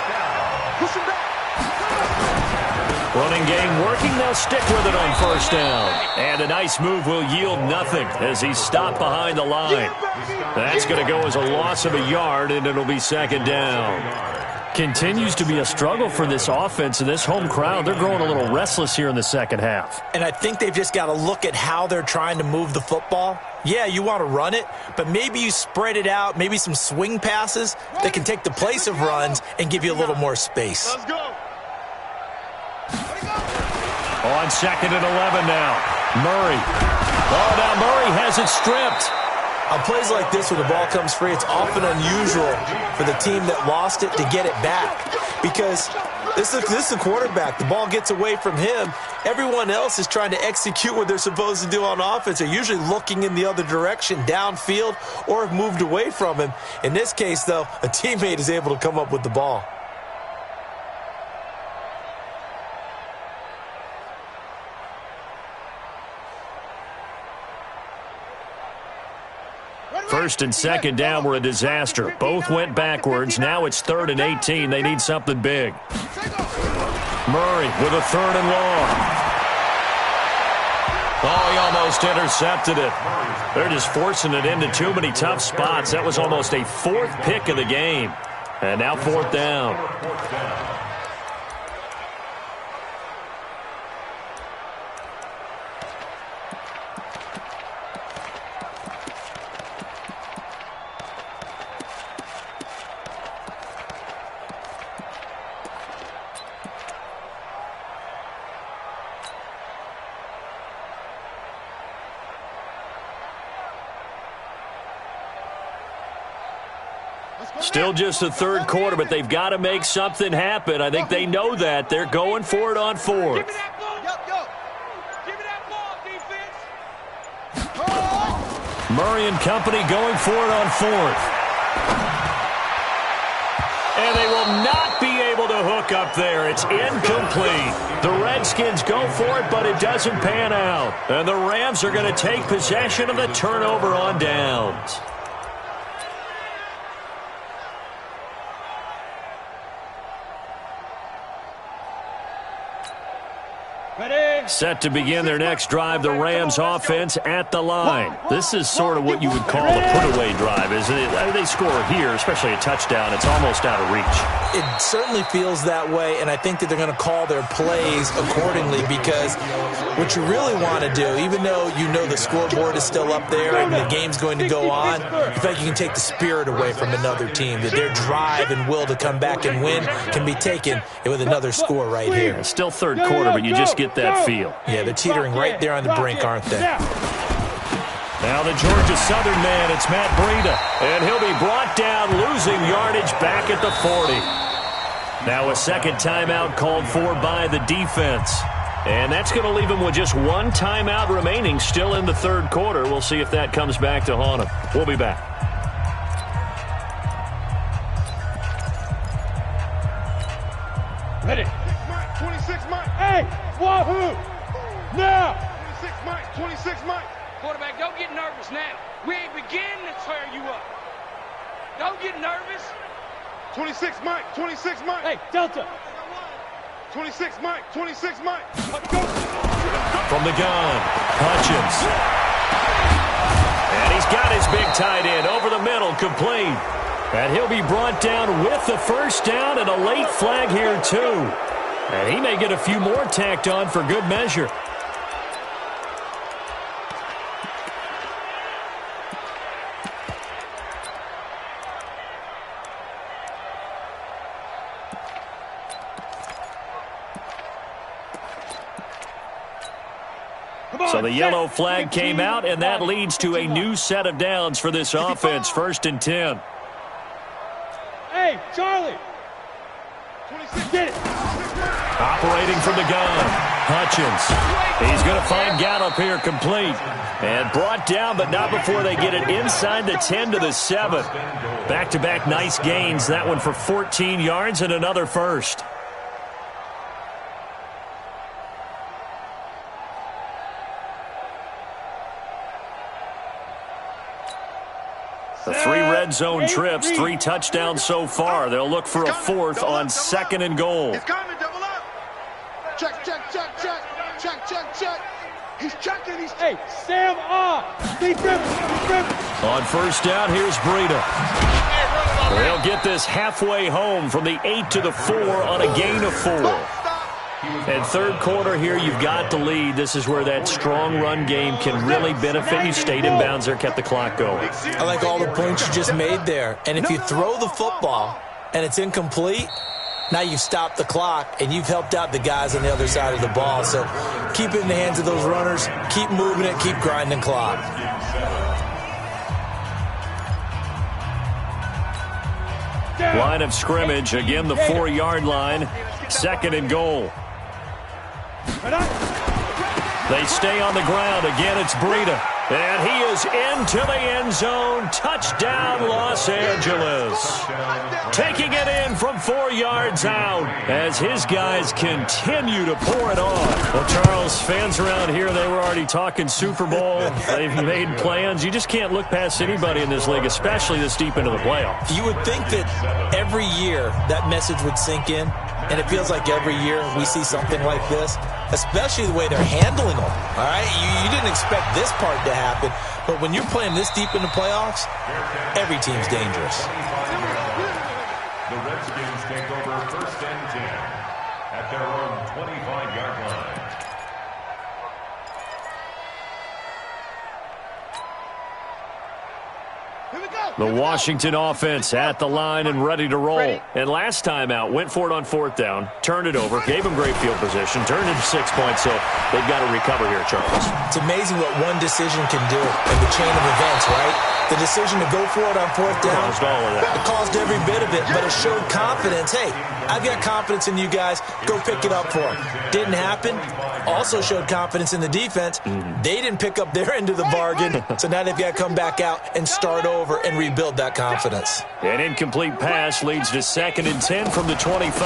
Running game working. They'll stick with it on 1st down. And a nice move will yield nothing as he's stopped behind the line. That's going to go as a loss of a yard, and it'll be 2nd down. Continues to be a struggle for this offense and this home crowd. They're growing a little restless here in the second half. And I think they've just got to look at how they're trying to move the football. Yeah, you want to run it, but maybe you spread it out, maybe some swing passes that can take the place of runs and give you a little more space. Let's go. On 2nd and 11 now. Murray. Oh, now Murray has it stripped. On plays like this when the ball comes free, it's often unusual for the team that lost it to get it back because this is the quarterback. The ball gets away from him. Everyone else is trying to execute what they're supposed to do on offense. They're usually looking in the other direction, downfield, or have moved away from him. In this case, though, a teammate is able to come up with the ball. First and 2nd down were a disaster. Both went backwards. Now it's 3rd and 18. They need something big. Murray with a 3rd and long. Oh, he almost intercepted it. They're just forcing it into too many tough spots. That was almost a 4th pick of the game. And now 4th down. Still just the 3rd quarter, but they've got to make something happen. I think they know that. They're going for it on 4th. Give me that ball. Give me that ball, defense. Murray and company going for it on 4th. And they will not be able to hook up there. It's incomplete. The Redskins go for it, but it doesn't pan out. And the Rams are going to take possession of the turnover on downs. Set to begin their next drive, the Rams offense at the line. This is sort of what you would call a put-away drive, isn't it? They score here, especially a touchdown. It's almost out of reach. It certainly feels that way, and I think that they're going to call their plays accordingly because what you really want to do, even though you know the scoreboard is still up there and the game's going to go on, you feel like you can take the spirit away from another team, that their drive and will to come back and win can be taken with another score right here. It's still 3rd quarter, but you just get that feel. Yeah, they're teetering right there on the brink, aren't they? Now the Georgia Southern man, it's Matt Breida. And he'll be brought down, losing yardage back at the 40. Now a 2nd timeout called for by the defense. And that's going to leave him with just 1 timeout remaining still in the 3rd quarter. We'll see if that comes back to haunt him. We'll be back. Ready. 26 Mike. Hey, wahoo! Now. 26 Mike. Quarterback, don't get nervous now. We ain't beginning to tear you up. Don't get nervous. 26 Mike. Hey, Delta. 26 Mike. From the gun, Hutchins. And he's got his big tight end over the middle, complete. And he'll be brought down with the first down and a late flag here, too. And he may get a few more tacked on for good measure. So the yellow flag came out, and that leads to a new set of downs for this offense. 1st and 10. Hey, Charlie. 26, get it. Operating from the gun, Hutchins. He's going to find Gallup here complete. And brought down, but not before they get it inside the 10 to the 7. Back-to-back nice gains. That one for 14 yards and another first. The 3 red zone trips, 3 touchdowns so far. They'll look for a 4th on 2nd and goal. It's coming, double up. Check, check, check, check. Check, check, check. He's checking, Hey, Sam off. He dribbling. On 1st down, here's Breida. They'll get this halfway home from the 8 to the 4 on a gain of 4. And 3rd quarter here, you've got the lead. This is where that strong run game can really benefit you. Stayed in bounds there, kept the clock going. I like all the points you just made there. And if you throw the football and it's incomplete, now you've stopped the clock and you've helped out the guys on the other side of the ball. So keep it in the hands of those runners. Keep moving it. Keep grinding clock. Line of scrimmage, again the 4-yard line. 2nd and goal. They stay on the ground. Again, it's Breida. And he is into the end zone. Touchdown, Los Angeles. Taking it in from 4 yards out as his guys continue to pour it on. Well, Charles, fans around here, they were already talking Super Bowl. They've made plans. You just can't look past anybody in this league, especially this deep into the playoffs. You would think that every year that message would sink in. And it feels like every year we see something like this, especially the way they're handling them. All right, you didn't expect this part to happen, but when you're playing this deep in the playoffs, every team's dangerous. The Redskins take over 1st and 10 at their own 25-yard line. The Washington offense at the line and ready to roll. And last time out, went for it on 4th down, turned it over, gave them great field position, turned into 6 points, so they've got to recover here, Charles. It's amazing what one decision can do in the chain of events, right? The decision to go for it on 4th down, caused all of that. It caused every bit of it, but it showed confidence. Hey, I've got confidence in you guys. Go pick it up for them. Didn't happen. Also showed confidence in the defense. They didn't pick up their end of the bargain, so now they've got to come back out and start over and rebuild that confidence. An incomplete pass leads to 2nd and 10 from the 25.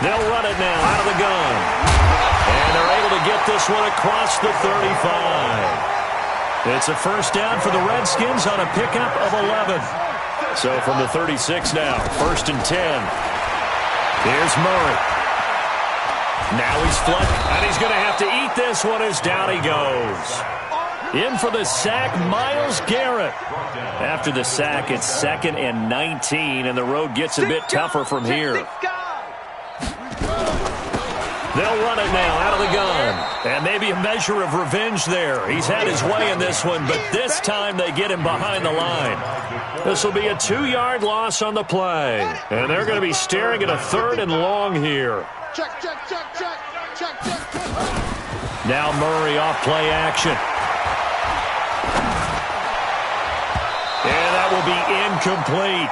They'll run it now out of the gun. And they're able to get this one across the 35. It's a 1st down for the Redskins on a pickup of 11. So from the 36 now, 1st and 10. Here's Murray. Now he's flush, and he's going to have to eat this one as down he goes. In for the sack, Myles Garrett. After the sack, it's 2nd and 19, and the road gets a bit tougher from here. They'll run it now out of the gun. And maybe a measure of revenge there. He's had his way in this one, but this time they get him behind the line. This will be a 2-yard loss on the play. And they're going to be staring at a 3rd and long here. Check, check, check, check, check, check, check. Now Murray off play action. And that will be incomplete.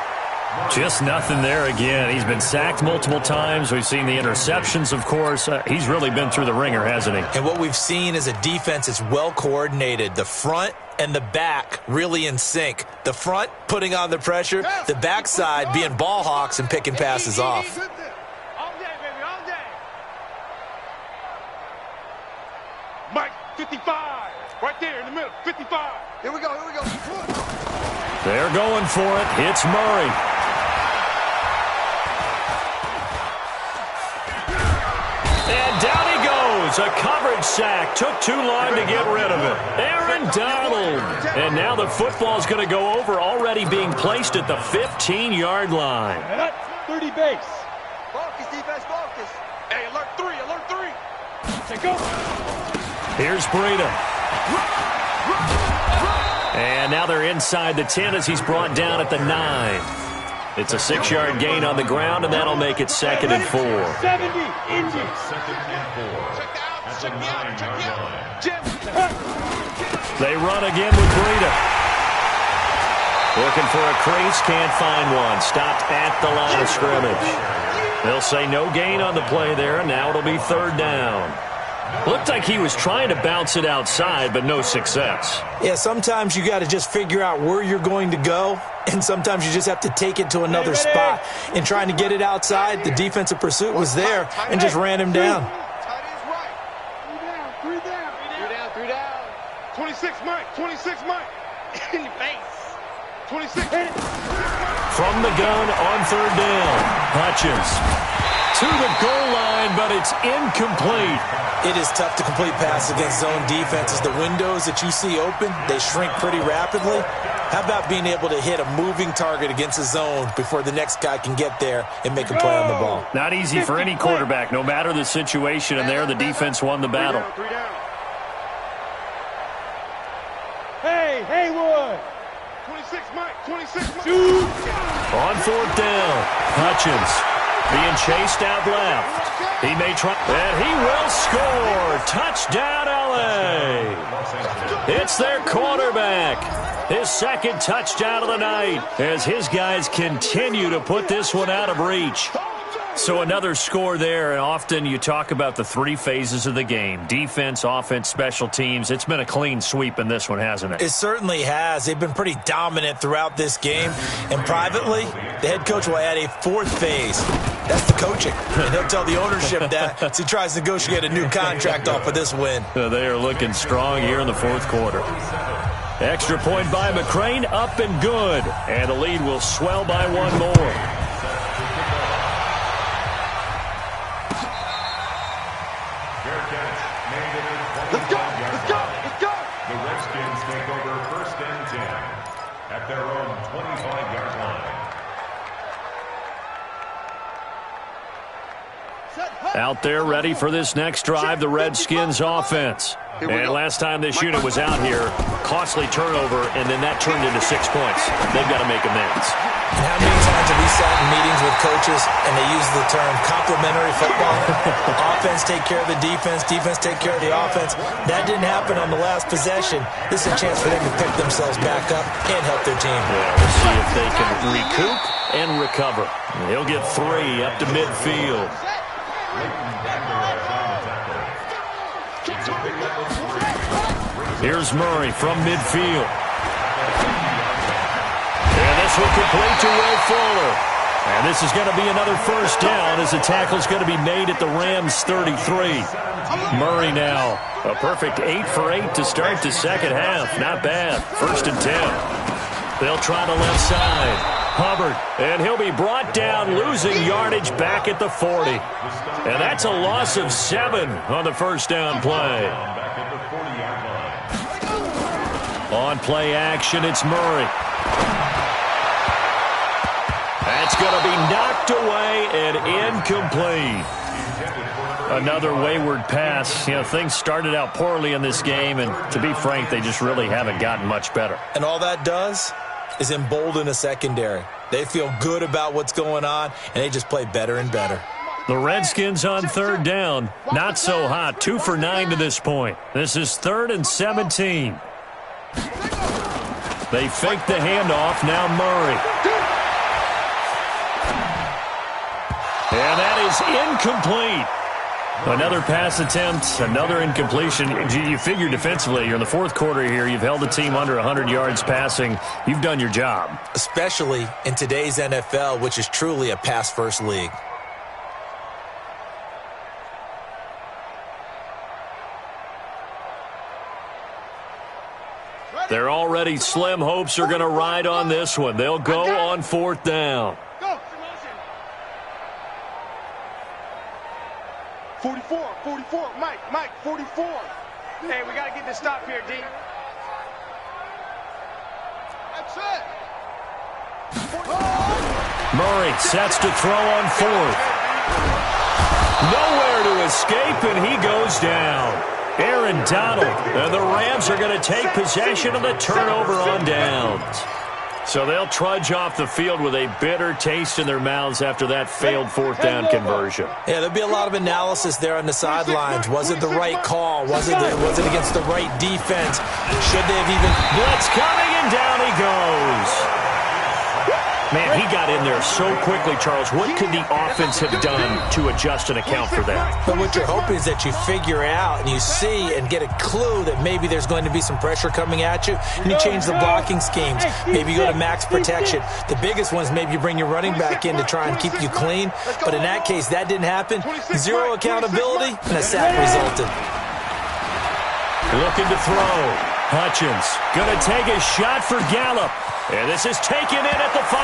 Just nothing there again. He's been sacked multiple times. We've seen the interceptions, of course. He's really been through the ringer, hasn't he? And what we've seen is a defense that's well coordinated. The front and the back really in sync. The front putting on the pressure, the backside being ball hawks and picking passes off. All day, baby, all day. Mike, 55. Right there in the middle, 55. Here we go, here we go. They're going for it. It's Murray. And down he goes. goes. A coverage sack. Took too long to get rid of it. Aaron Donald. And now the football's going to go over, already being placed at the 15-yard line. 30 base. Focus, defense, focus. Hey, alert 3, alert 3. Take go. Here's Breida. And now they're inside the 10 as he's brought down at the 9. It's a 6-yard gain on the ground, and that'll make it 2nd and 4. 70 inches. 2nd and 4. At the 9-yard line. They run again with Breida. Looking for a crease, can't find one. Stopped at the line of scrimmage. They'll say no gain on the play there, and now it'll be 3rd down. Looked like he was trying to bounce it outside, but no success. Yeah, sometimes you got to just figure out where you're going to go, and sometimes you just have to take it to another spot. In trying to get it outside, the defensive pursuit was there and just ran him down. Tight end's right. 3 down. 3 down. 26 Mike. 26 Mike. In your face. 26. From the gun on 3rd down. Hutchins to the goal line, but it's incomplete. It is tough to complete passes against zone defenses. The windows that you see open, they shrink pretty rapidly. How about being able to hit a moving target against a zone before the next guy can get there and make a play on the ball? Not easy for any quarterback, no matter the situation, and there the defense won the battle. 3 down. Hey, Haywood. 26 Mike. 26 Mike. Shoot. On 4th down, Hutchins being chased out left. He may try, and he will score. Touchdown, LA. It's their quarterback. His 2nd touchdown of the night as his guys continue to put this one out of reach. So another score there, and often you talk about the 3 phases of the game. Defense, offense, special teams. It's been a clean sweep in this one, hasn't it? It certainly has. They've been pretty dominant throughout this game. And privately, the head coach will add a 4th phase. That's the coaching. And he'll tell the ownership that as he tries to negotiate a new contract off of this win. They are looking strong here in the 4th quarter. Extra point by McCrane, up and good. And the lead will swell by 1 more. Let's go. Let's go. Let's go. The Redskins take over 1st and 10 at their own 25-yard line. Out there ready for this next drive, the Redskins offense. And last time this unit was out here, costly turnover, and then that turned into 6 points. They've got to make amends. And how many times have we sat in meetings with coaches and they use the term complementary football? Offense take care of the defense, defense take care of the offense. That didn't happen on the last possession. This is a chance for them to pick themselves back up and help their team. Yeah, we'll see if they can recoup and recover. He'll get 3 up to midfield. Here's Murray from midfield. And this will complete to Will Fuller. And this is going to be another 1st down as the tackle's going to be made at the Rams' 33. Murray now, a perfect 8 for 8 to start the 2nd half. Not bad. 1st and 10. They'll try the left side. Hubbard, and he'll be brought down, losing yardage back at the 40. And that's a loss of 7 on the 1st down play. On play action, it's Murray. That's going to be knocked away and incomplete. Another wayward pass. You know, things started out poorly in this game, and to be frank, they just really haven't gotten much better. And all that does is embolden a secondary. They feel good about what's going on, and they just play better and better. The Redskins on 3rd down. Not so hot. 2 for 9 to this point. This is 3rd and 17. They fake the handoff. Now Murray. And that is incomplete. Another pass attempt, another incompletion. You figure defensively, you're in the 4th quarter here. You've held the team under 100 yards passing. You've done your job. Especially in today's NFL, which is truly a pass-first league. Their already slim hopes are going to ride on this one. They'll go on 4th down. 44, 44, Mike, 44. Hey, we got to get this stop here, D. That's it. Murray sets to throw on fourth. Nowhere to escape, and he goes down. Aaron Donald, and the Rams are going to take possession of the turnover on downs. So they'll trudge off the field with a bitter taste in their mouths after that failed fourth down conversion. Yeah, there'll be a lot of analysis there on the sidelines. Was it the right call? Was it against the right defense? Should they have even... Blitz coming, and down he goes. Man, he got in there so quickly, Charles. What could the offense have done to adjust and account for that? But what you're hoping is that you figure out and you see and get a clue that maybe there's going to be some pressure coming at you, and you change the blocking schemes. Maybe you go to max protection. The biggest one is maybe you bring your running back in to try and keep you clean. But in that case, that didn't happen. Zero accountability, and a sack resulted. Looking to throw. Hutchins going to take a shot for Gallup. And this is taken in at the 5.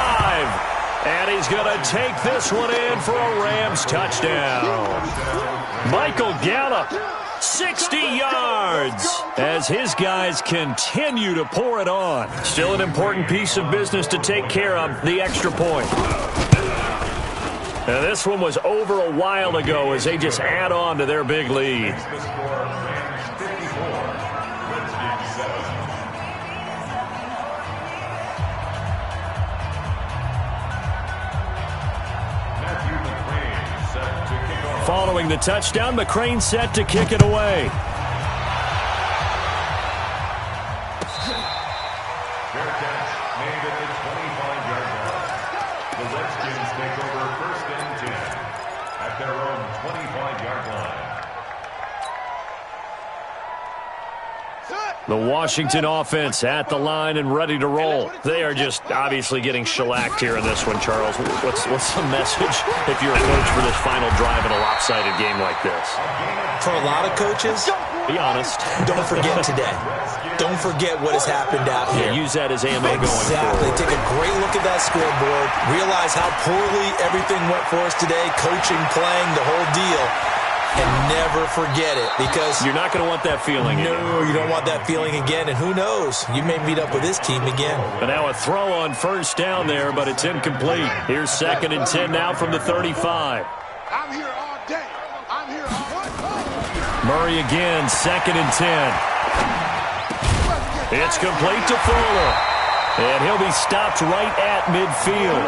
And he's going to take this one in for a Rams touchdown. Michael Gallup, 60 yards, as his guys continue to pour it on. Still an important piece of business to take care of, the extra point. Now, this one was over a while ago as they just add on to their big lead. Following the touchdown, McCrane set to kick it away. Fair catch made at the 25-yard line. The Redskins take over first and 10 at their own 25-yard line. The Washington offense at the line and ready to roll. They are just obviously getting shellacked here in this one, Charles. What's the message if you're a coach for this final drive in a lopsided game like this? For a lot of coaches, be honest. Don't forget today. Don't forget what has happened out here. Yeah, use that as ammo going forward. Exactly. Take a great look at that scoreboard. Realize how poorly everything went for us today. Coaching, playing, the whole deal. And never forget it, because you're not going to want that feeling again. No, you don't want that feeling again. And who knows? You may meet up with this team again. But now a throw on first down there, but it's incomplete. Here's 2nd and 10 now from the 35. I'm here all day. I'm here all day. Murray again, 2nd and 10. It's complete to Fuller. And he'll be stopped right at midfield.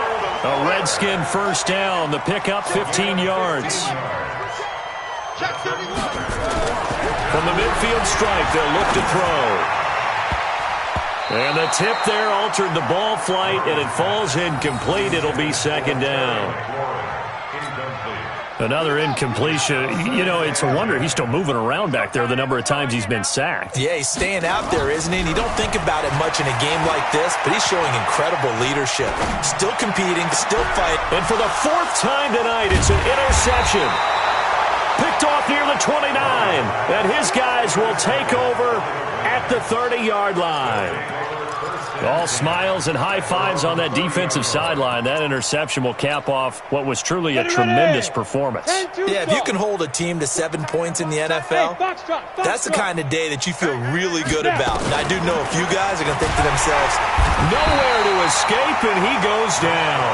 A Redskin first down. The pickup 15 yards. From the midfield stripe, they'll look to throw. And the tip there altered the ball flight, and it falls incomplete. It'll be 2nd down. Another incompletion. You know, it's a wonder he's still moving around back there the number of times he's been sacked. Yeah, he's staying out there, isn't he? And you don't think about it much in a game like this, but he's showing incredible leadership. Still competing, still fighting. And for the 4th time tonight, it's an interception. Picked off near the 29, and his guys will take over at the 30-yard line. All smiles and high fives on that defensive sideline. That interception will cap off what was truly a tremendous performance. Yeah, if you can hold a team to 7 points in the NFL, that's the kind of day that you feel really good about. And I do know a few guys are going to think to themselves, nowhere to escape, and he goes down.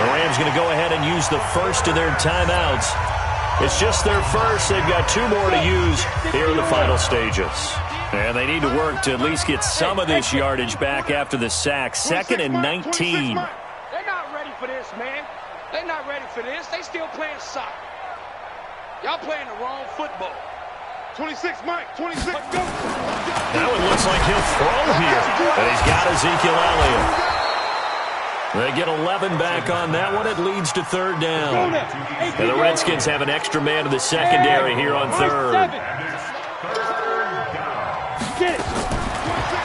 The Rams going to go ahead and use the first of their timeouts. It's just their first. They've got 2 more to use here in the final stages. And they need to work to at least get some of this yardage back after the sack. 2nd and 19. They're not ready for this, man. They're not ready for this. They still playing soccer. Y'all playing the wrong football. 26, Mike. 26, go. Now it looks like he'll throw here. And he's got Ezekiel Elliott. They get 11 back on that one. It leads to 3rd down. And the Redskins have an extra man in the secondary here on 3rd.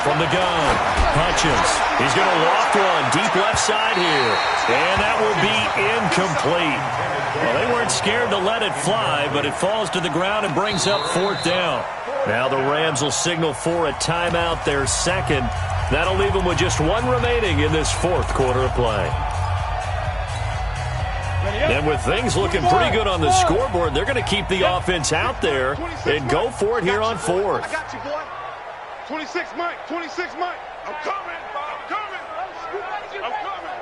From the gun, Hutchins. He's going to loft one deep left side here. And that will be incomplete. Well, they weren't scared to let it fly, but it falls to the ground and brings up 4th down. Now the Rams will signal for a timeout, their 2nd. That'll leave them with just 1 remaining in this 4th quarter of play. And with things looking pretty good on the scoreboard, they're going to keep the offense out there and go for it here on fourth. I got you, boy. 26 Mike, 26 Mike. I'm coming, I'm coming. I'm coming.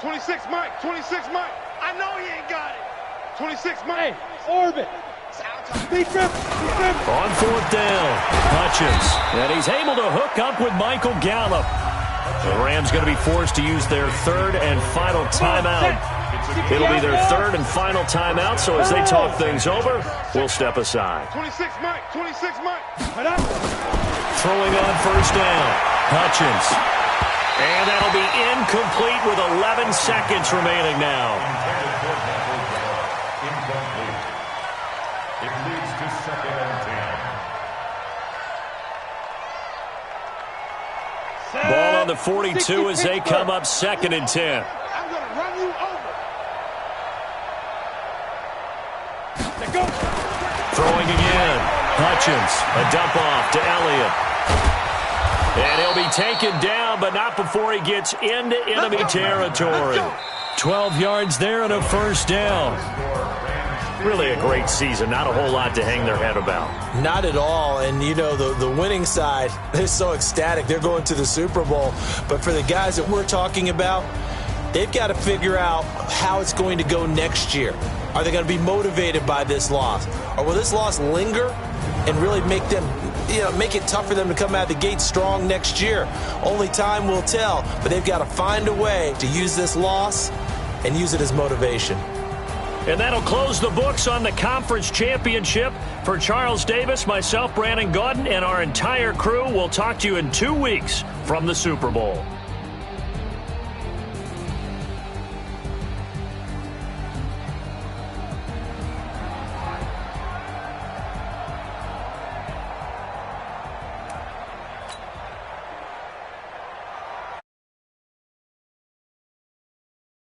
26 Mike, 26 Mike. I know he ain't got it. 26 Mike. Hey, orbit. On fourth down, Hutchins. And he's able to hook up with Michael Gallup. The Rams going to be forced to use their third and final timeout. It'll be their third and final timeout, so as they talk things over, we'll step aside. 26 Mike, 26 Mike. Throwing on first down, Hutchins. And that'll be incomplete with 11 seconds remaining now. Incomplete. It leads to second and 10. Ball on the 42 as they come up second and 10. I'm going to run you over. Throwing again. Hutchins. A dump off to Elliott. And he'll be taken down, but not before he gets into enemy territory. 12 yards there and a first down. Really a great season. Not a whole lot to hang their head about. Not at all. And, you know, the winning side, they're so ecstatic. They're going to the Super Bowl. But for the guys that we're talking about, they've got to figure out how it's going to go next year. Are they going to be motivated by this loss? Or will this loss linger and really make them, make it tough for them to come out of the gate strong next year? Only time will tell. But they've got to find a way to use this loss and use it as motivation. And that'll close the books on the conference championship. For Charles Davis, myself, Brandon Gaudin, and our entire crew, we'll talk to you in 2 weeks from the Super Bowl.